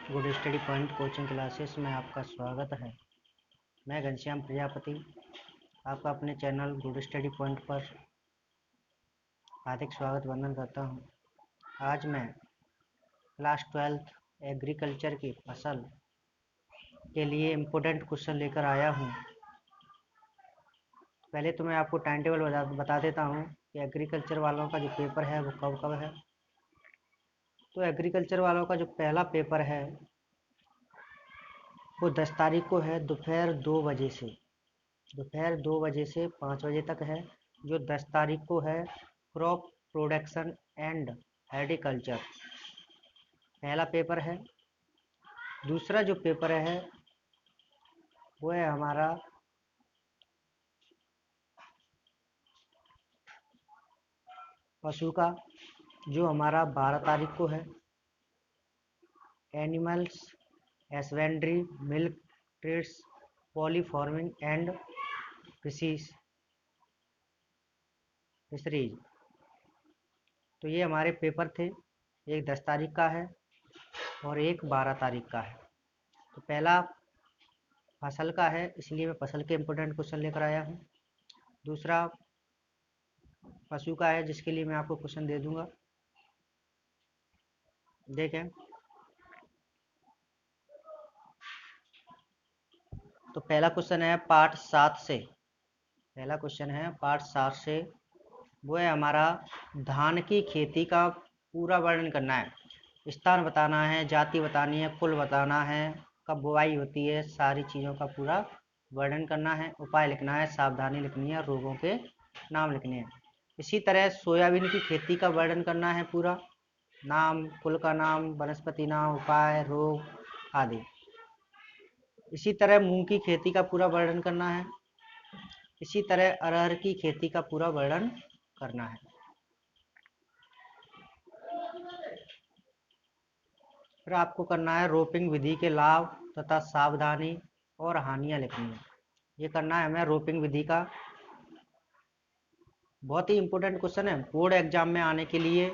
Good study point coaching classes में आपका स्वागत है। मैं घनश्याम प्रजापति आपका अपने चैनल गुड स्टडी पॉइंट पर हार्दिक स्वागत वंदन करता हूं। आज मैं क्लास 12th एग्रीकल्चर की फसल के लिए इम्पोर्टेंट क्वेश्चन लेकर आया हूं। पहले तो मैं आपको टाइम टेबल बता देता हूं कि एग्रीकल्चर वालों का जो पेपर है वो कब कब है। तो एग्रीकल्चर वालों का जो पहला पेपर है वो 10 तारीख को है, दोपहर 2 बजे से। दोपहर 2 बजे से 5 बजे तक है। जो 10 तारीख को है क्रॉप प्रोडक्शन एंड एग्रीकल्चर पहला पेपर है। दूसरा जो पेपर है वो है हमारा पशु का, जो हमारा 12 तारीख को है। Animals husbandry, milk trades, poly farming and fisheries. तो ये हमारे पेपर थे। एक 10 तारीख का है और एक 12 तारीख का है। तो पहला फसल का है, इसलिए मैं फसल के इम्पोर्टेंट क्वेश्चन लेकर आया हूँ। दूसरा पशु का है, जिसके लिए मैं आपको क्वेश्चन दे दूंगा। देखें तो पहला क्वेश्चन है पार्ट 7 से। पहला क्वेश्चन है पार्ट 7 से, वो है हमारा धान की खेती का पूरा वर्णन करना है। स्थान बताना है, जाति बतानी है, कुल बताना है, कब बुआई होती है, सारी चीज़ों का पूरा वर्णन करना है। उपाय लिखना है, सावधानी लिखनी है, रोगों के नाम लिखने हैं। इसी तरह सोयाबीन की खेती का वर्णन करना है, पूरा नाम, कुल का नाम, वनस्पति नाम, उपाय, रोग आदि। इसी तरह मूंग की खेती का पूरा वर्णन करना है। इसी तरह अरहर की खेती का पूरा वर्णन करना है। फिर आपको करना है रोपिंग विधि के लाभ तथा सावधानी और हानियां लिखनी है। ये करना है हमें रोपिंग विधि का। बहुत ही इंपॉर्टेंट क्वेश्चन है, बोर्ड एग्जाम में आने के लिए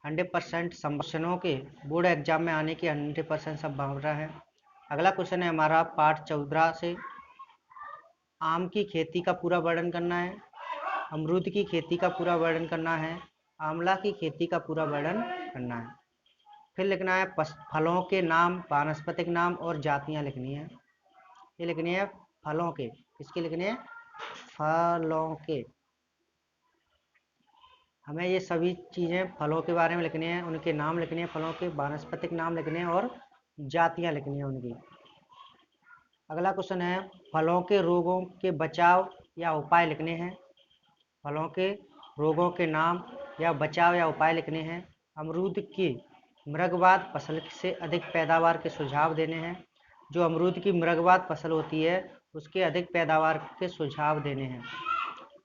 100% क्वेश्चनों के बोर्ड एग्जाम में आने की 100% संभावना है। अगला क्वेश्चन है हमारा पार्ट 14 से, आम की खेती का पूरा वर्णन करना है, अमरूद की खेती का पूरा वर्णन करना है, आंवला की खेती का पूरा वर्णन करना है। फिर लिखना है फलों के नाम, वानस्पतिक नाम और जातियां लिखनी है। ये लिखनी है फलों के, किसके लिखने हैं? फलों के। हमें ये सभी चीज़ें फलों के बारे में लिखनी है, उनके नाम लिखने हैं, फलों के वानस्पतिक नाम लिखने हैं और जातियां लिखनी है उनकी। अगला क्वेश्चन है फलों के रोगों के बचाव या उपाय लिखने हैं। फलों के रोगों के नाम या बचाव या उपाय लिखने हैं। अमरूद की मृगवाद फसल से अधिक पैदावार के सुझाव देने हैं। जो अमरूद की मृगवाद फसल होती है उसके अधिक पैदावार के सुझाव देने हैं।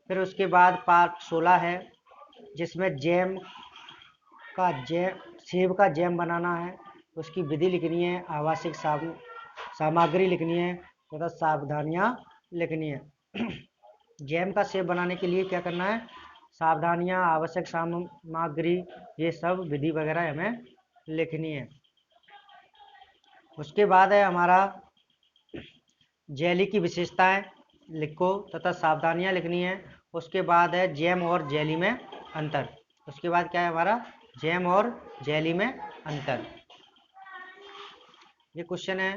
फिर उसके बाद पार्ट 16 है, जिसमें सेब का जैम बनाना है। उसकी विधि लिखनी है, आवश्यक सामग्री लिखनी है तथा सावधानियां लिखनी है। जैम का सेब बनाने के लिए क्या करना है? सावधानियां, आवश्यक सामग्री, ये सब विधि वगैरह हमें लिखनी है। उसके बाद है हमारा जेली की विशेषताएं लिखो तथा सावधानियां लिखनी है। उसके बाद है जैम और जेली में अंतर। उसके बाद क्या है हमारा? जैम और जेली में अंतर। ये क्वेश्चन है